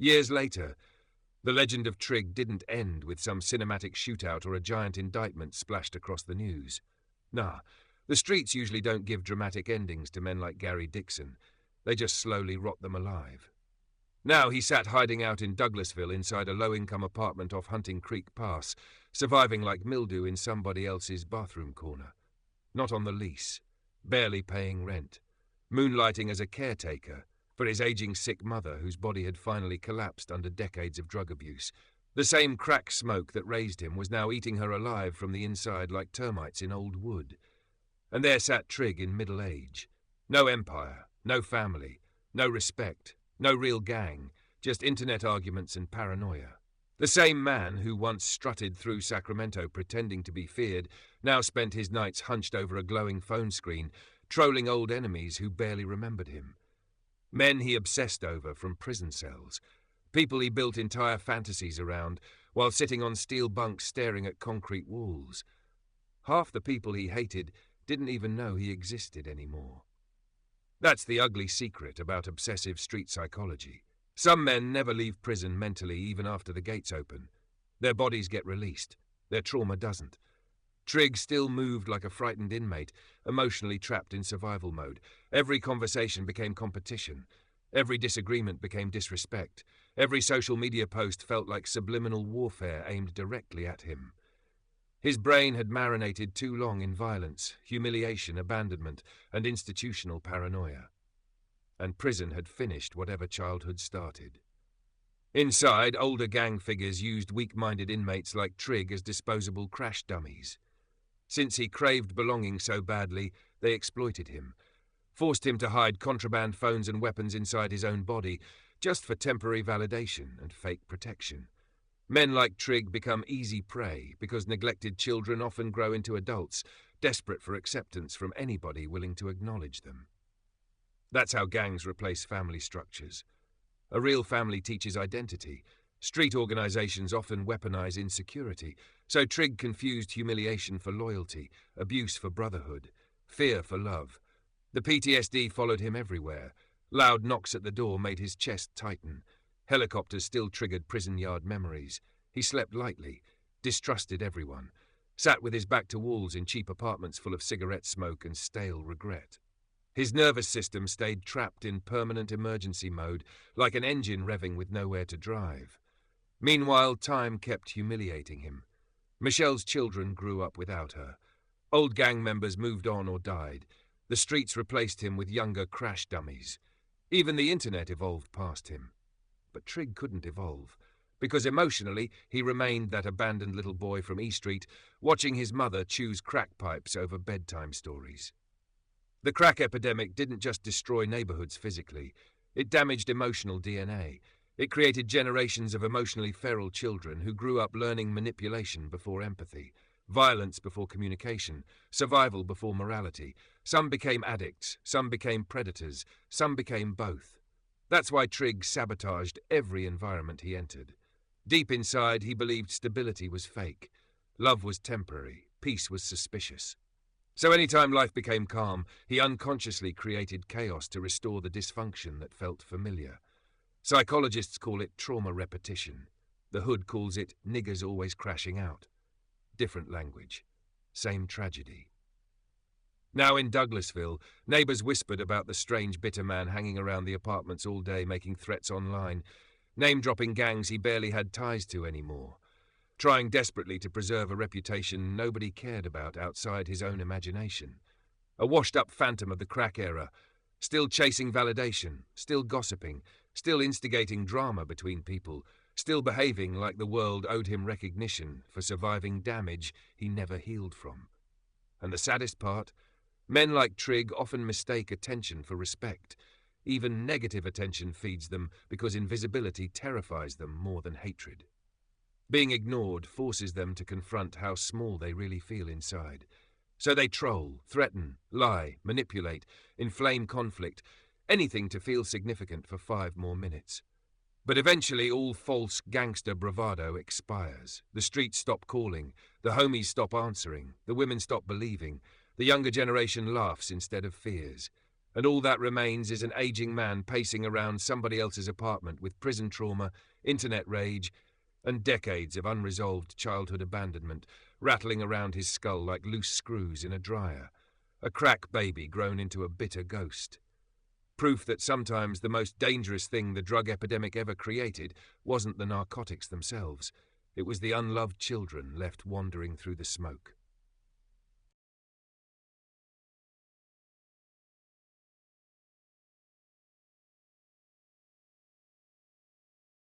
Years later, the legend of Trigg didn't end with some cinematic shootout or a giant indictment splashed across the news. Nah, the streets usually don't give dramatic endings to men like Gary Dixon. They just slowly rot them alive. Now he sat hiding out in Douglasville inside a low-income apartment off Hunting Creek Pass, surviving like mildew in somebody else's bathroom corner. Not on the lease, barely paying rent, moonlighting as a caretaker for his aging sick mother whose body had finally collapsed under decades of drug abuse. The same crack smoke that raised him was now eating her alive from the inside like termites in old wood. And there sat Trigg in middle age. No empire, no family, no respect, no real gang, just internet arguments and paranoia. The same man who once strutted through Sacramento pretending to be feared now spent his nights hunched over a glowing phone screen, trolling old enemies who barely remembered him. Men he obsessed over from prison cells. People he built entire fantasies around while sitting on steel bunks staring at concrete walls. Half the people he hated didn't even know he existed anymore. That's the ugly secret about obsessive street psychology. Some men never leave prison mentally even after the gates open. Their bodies get released. Their trauma doesn't. Trigg still moved like a frightened inmate, emotionally trapped in survival mode. Every conversation became competition. Every disagreement became disrespect. Every social media post felt like subliminal warfare aimed directly at him. His brain had marinated too long in violence, humiliation, abandonment, and institutional paranoia. And prison had finished whatever childhood started. Inside, older gang figures used weak-minded inmates like Trigg as disposable crash dummies. Since he craved belonging so badly, they exploited him, forced him to hide contraband phones and weapons inside his own body, just for temporary validation and fake protection. Men like Trigg become easy prey because neglected children often grow into adults, desperate for acceptance from anybody willing to acknowledge them. That's how gangs replace family structures. A real family teaches identity. Street organizations often weaponize insecurity, so Trigg confused humiliation for loyalty, abuse for brotherhood, fear for love. The PTSD followed him everywhere. Loud knocks at the door made his chest tighten. Helicopters still triggered prison yard memories. He slept lightly, distrusted everyone, sat with his back to walls in cheap apartments full of cigarette smoke and stale regret. His nervous system stayed trapped in permanent emergency mode, like an engine revving with nowhere to drive. Meanwhile, time kept humiliating him. Michelle's children grew up without her. Old gang members moved on or died. The streets replaced him with younger crash dummies. Even the internet evolved past him. But Trigg couldn't evolve, because emotionally he remained that abandoned little boy from E Street, watching his mother choose crack pipes over bedtime stories. The crack epidemic didn't just destroy neighborhoods physically. It damaged emotional DNA. It created generations of emotionally feral children who grew up learning manipulation before empathy, violence before communication, survival before morality. Some became addicts, some became predators, some became both. That's why Trigg sabotaged every environment he entered. Deep inside, he believed stability was fake. Love was temporary. Peace was suspicious. So anytime life became calm, he unconsciously created chaos to restore the dysfunction that felt familiar. Psychologists call it trauma repetition. The hood calls it niggers always crashing out. Different language. Same tragedy. Now in Douglasville, neighbors whispered about the strange bitter man hanging around the apartments all day making threats online, name-dropping gangs he barely had ties to anymore, trying desperately to preserve a reputation nobody cared about outside his own imagination. A washed-up phantom of the crack era, still chasing validation, still gossiping, still instigating drama between people, still behaving like the world owed him recognition for surviving damage he never healed from. And the saddest part? Men like Trigg often mistake attention for respect. Even negative attention feeds them because invisibility terrifies them more than hatred. Being ignored forces them to confront how small they really feel inside. So they troll, threaten, lie, manipulate, inflame conflict, anything to feel significant for 5 more minutes. But eventually all false gangster bravado expires. The streets stop calling, the homies stop answering, the women stop believing, the younger generation laughs instead of fears. And all that remains is an aging man pacing around somebody else's apartment with prison trauma, internet rage, and decades of unresolved childhood abandonment rattling around his skull like loose screws in a dryer. A crack baby grown into a bitter ghost. Proof that sometimes the most dangerous thing the drug epidemic ever created wasn't the narcotics themselves. It was the unloved children left wandering through the smoke.